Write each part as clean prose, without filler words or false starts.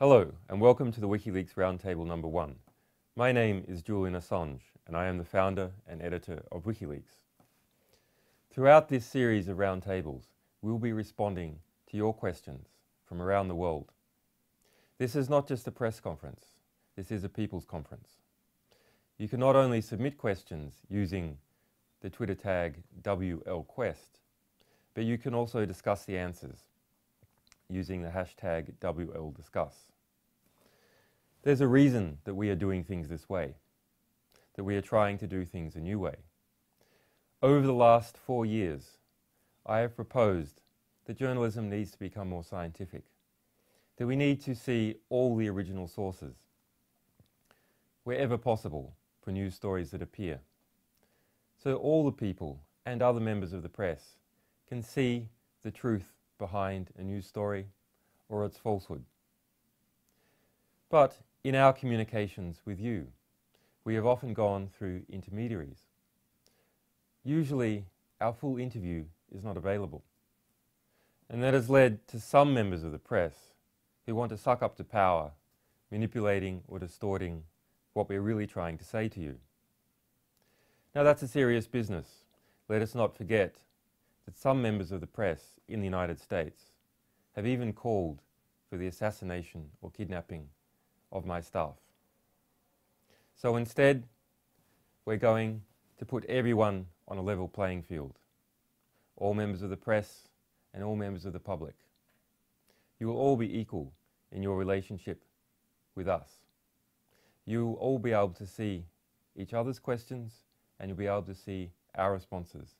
Hello, and welcome to the Wikileaks Roundtable.mp4. My name is Julian Assange, and I am the founder and editor of Wikileaks. Throughout this series of roundtables, we will be responding to your questions from around the world. This is not just a press conference, this is a people's conference. You can not only submit questions using the Twitter tag WLQuest, but you can also discuss the answers using the hashtag WLDiscuss. There's a reason that we are doing things this way, that we are trying to do things a new way. Over the last 4 years, I have proposed that journalism needs to become more scientific, that we need to see all the original sources, wherever possible, for news stories that appear, so all the people and other members of the press can see the truth behind a news story or its falsehood. But in our communications with you, we have often gone through intermediaries. Usually, our full interview is not available. And that has led to some members of the press who want to suck up to power, manipulating or distorting what we're really trying to say to you. Now that's a serious business. Let us not forget that some members of the press in the United States have even called for the assassination or kidnapping of my staff. So instead, we're going to put everyone on a level playing field, all members of the press and all members of the public. You will all be equal in your relationship with us. You will all be able to see each other's questions and you'll be able to see our responses.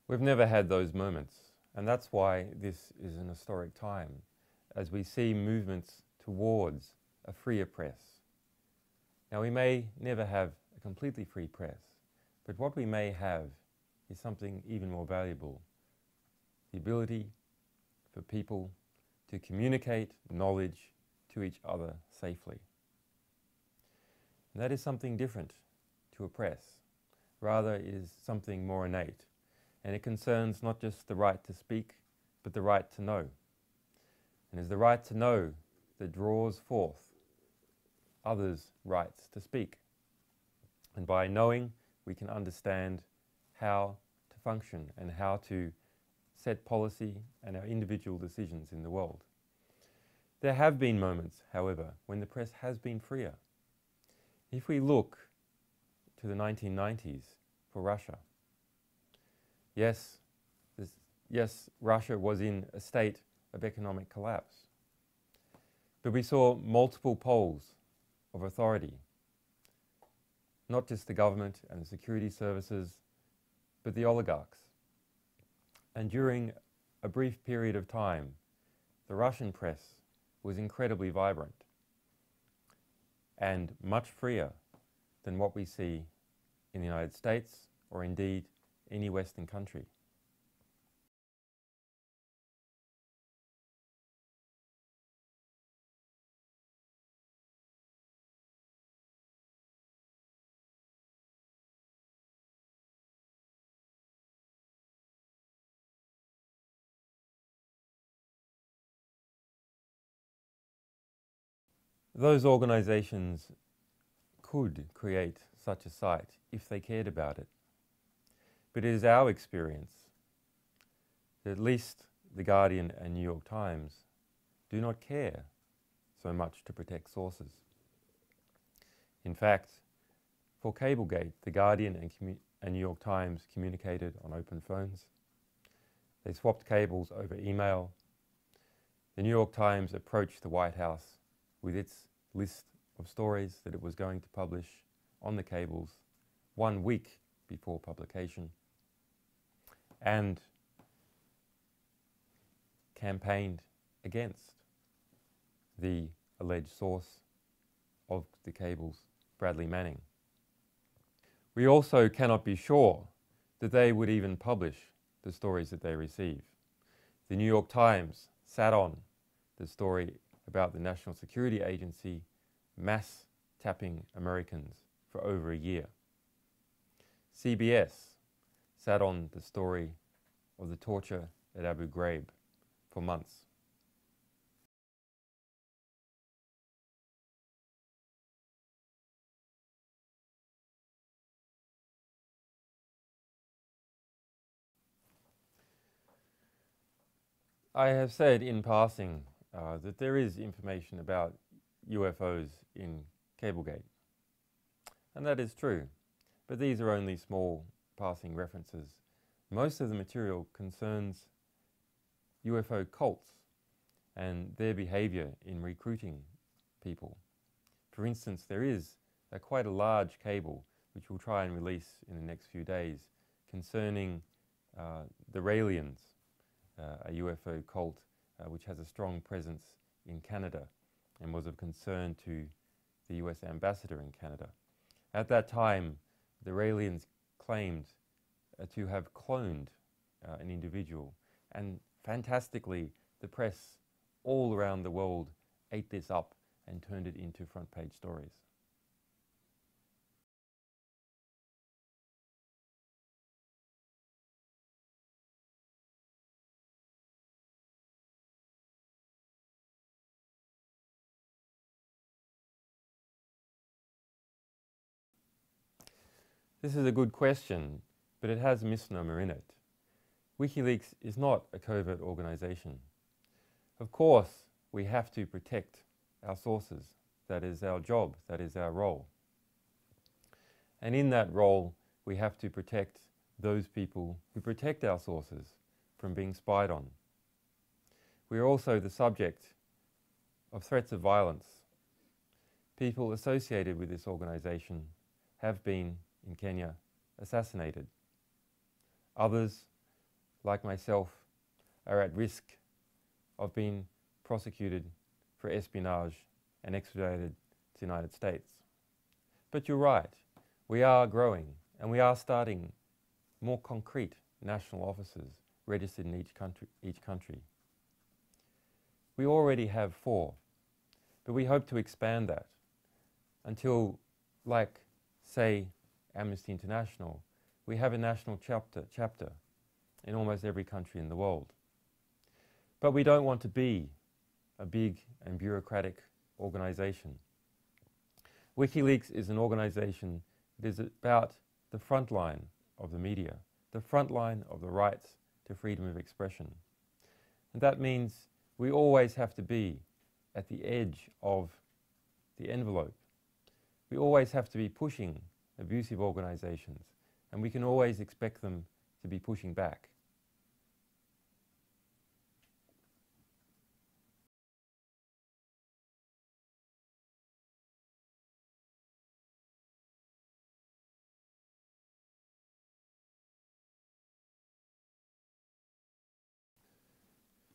We've never had those moments, and that's why this is an historic time, as we see movements towards a freer press. Now, we may never have a completely free press, but what we may have is something even more valuable: the ability for people to communicate knowledge to each other safely. And that is something different to a press. Rather, it is something more innate. And it concerns not just the right to speak, but the right to know. And it's the right to know that draws forth others' rights to speak. And by knowing, we can understand how to function and how to set policy and our individual decisions in the world. There have been moments, however, when the press has been freer. If we look to the 1990s for Russia, Yes, Russia was in a state of economic collapse. But we saw multiple poles of authority, not just the government and the security services, but the oligarchs. And during a brief period of time, the Russian press was incredibly vibrant and much freer than what we see in the United States or indeed any Western country. Those organizations could create such a site if they cared about it. But it is our experience that at least The Guardian and New York Times do not care so much to protect sources. In fact, for Cablegate, The Guardian and New York Times communicated on open phones. They swapped cables over email. The New York Times approached the White House with its list of stories that it was going to publish on the cables 1 week before publication, and campaigned against the alleged source of the cables, Bradley Manning. We also cannot be sure that they would even publish the stories that they receive. The New York Times sat on the story about the National Security Agency mass tapping Americans for over a year. CBS sat on the story of the torture at Abu Ghraib for months. I have said in passing that there is information about UFOs in Cablegate, and that is true, but these are only small passing references. Most of the material concerns UFO cults and their behavior in recruiting people. For instance, there is quite a large cable which we'll try and release in the next few days concerning the Raelians, a UFO cult which has a strong presence in Canada and was of concern to the US ambassador in Canada. At that time, the Raelians claimed to have cloned an individual, and fantastically, the press all around the world ate this up and turned it into front page stories. This is a good question, but it has a misnomer in it. Wikileaks is not a covert organization. Of course, we have to protect our sources. That is our job, that is our role. And in that role, we have to protect those people who protect our sources from being spied on. We are also the subject of threats of violence. People associated with this organization have been, in Kenya, assassinated. Others, like myself, are at risk of being prosecuted for espionage and extradited to the United States. But you're right, we are growing and we are starting more concrete national offices registered in each country. We already have 4, but we hope to expand that until, like, say, Amnesty International, we have a national chapter in almost every country in the world. But we don't want to be a big and bureaucratic organization. Wikileaks is an organization that is about the front line of the media, the front line of the rights to freedom of expression. And that means we always have to be at the edge of the envelope. We always have to be pushing abusive organizations, and we can always expect them to be pushing back.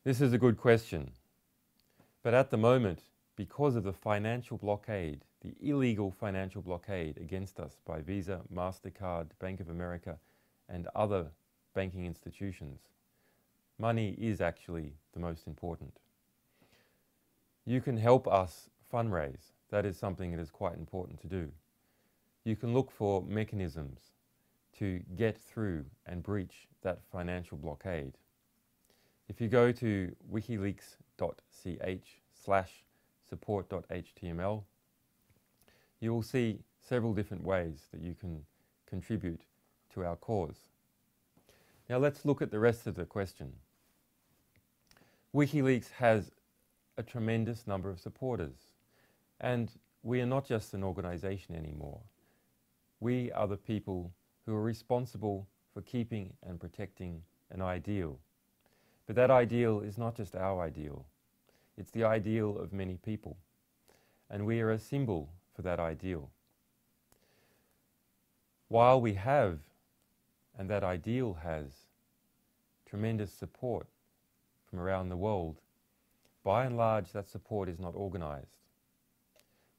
This is a good question, but at the moment, because of the financial blockade, the illegal financial blockade against us by Visa, MasterCard, Bank of America, and other banking institutions, money is actually the most important. You can help us fundraise. That is something that is quite important to do. You can look for mechanisms to get through and breach that financial blockade. If you go to wikileaks.ch/support.html, you will see several different ways that you can contribute to our cause. Now let's look at the rest of the question. Wikileaks has a tremendous number of supporters, and we are not just an organization anymore. We are the people who are responsible for keeping and protecting an ideal. But that ideal is not just our ideal, it's the ideal of many people, and we are a symbol for that ideal. While we have, and that ideal has, tremendous support from around the world, by and large that support is not organized.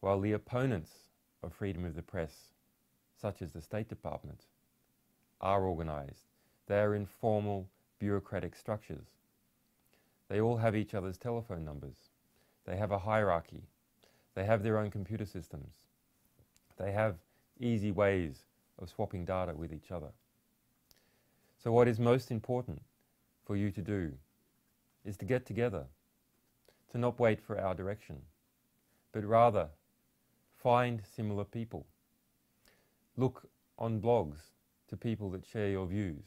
While the opponents of freedom of the press, such as the State Department, are organized, they are informal, bureaucratic structures. They all have each other's telephone numbers. They have a hierarchy. They have their own computer systems. They have easy ways of swapping data with each other. So what is most important for you to do is to get together, to not wait for our direction, but rather find similar people. Look on blogs to people that share your views.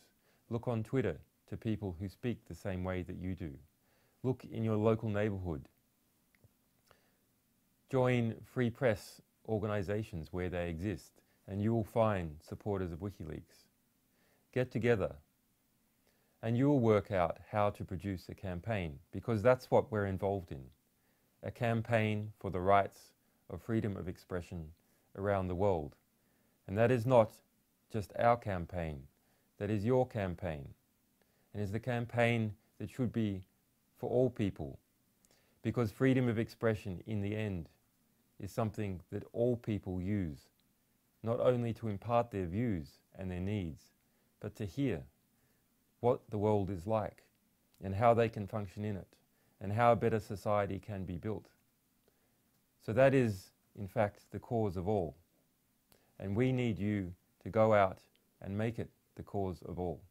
Look on Twitter to people who speak the same way that you do. Look in your local neighborhood. Join free press organizations where they exist, and you will find supporters of Wikileaks. Get together, and you will work out how to produce a campaign, because that's what we're involved in. A campaign for the rights of freedom of expression around the world. And that is not just our campaign, that is your campaign, and is the campaign that should be for all people, because freedom of expression in the end is something that all people use, not only to impart their views and their needs, but to hear what the world is like and how they can function in it and how a better society can be built. So that is, in fact, the cause of all. And we need you to go out and make it the cause of all.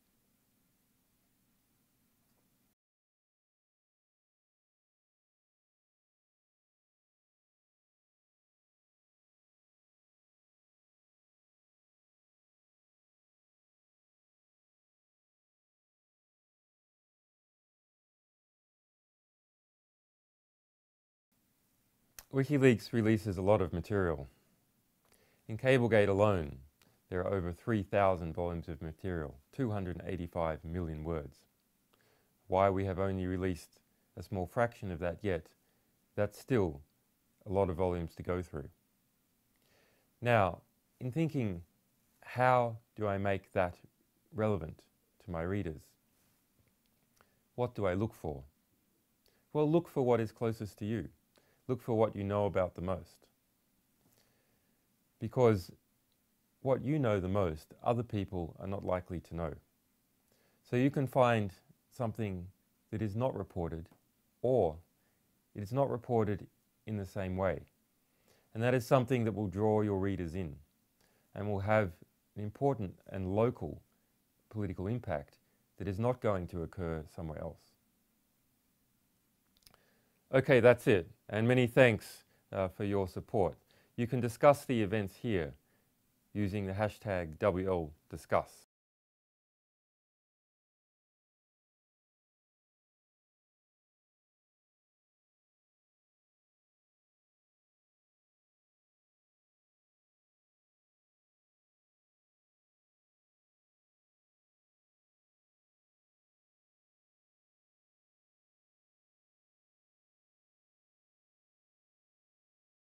Wikileaks releases a lot of material. In Cablegate alone, there are over 3,000 volumes of material, 285 million words. Why we have only released a small fraction of that yet, that's still a lot of volumes to go through. Now, in thinking, how do I make that relevant to my readers? What do I look for? Well, look for what is closest to you. Look for what you know about the most. Because what you know the most, other people are not likely to know. So you can find something that is not reported, or it is not reported in the same way. And that is something that will draw your readers in and will have an important and local political impact that is not going to occur somewhere else. Okay, that's it. And many thanks for your support. You can discuss the events here using the hashtag WLDiscuss.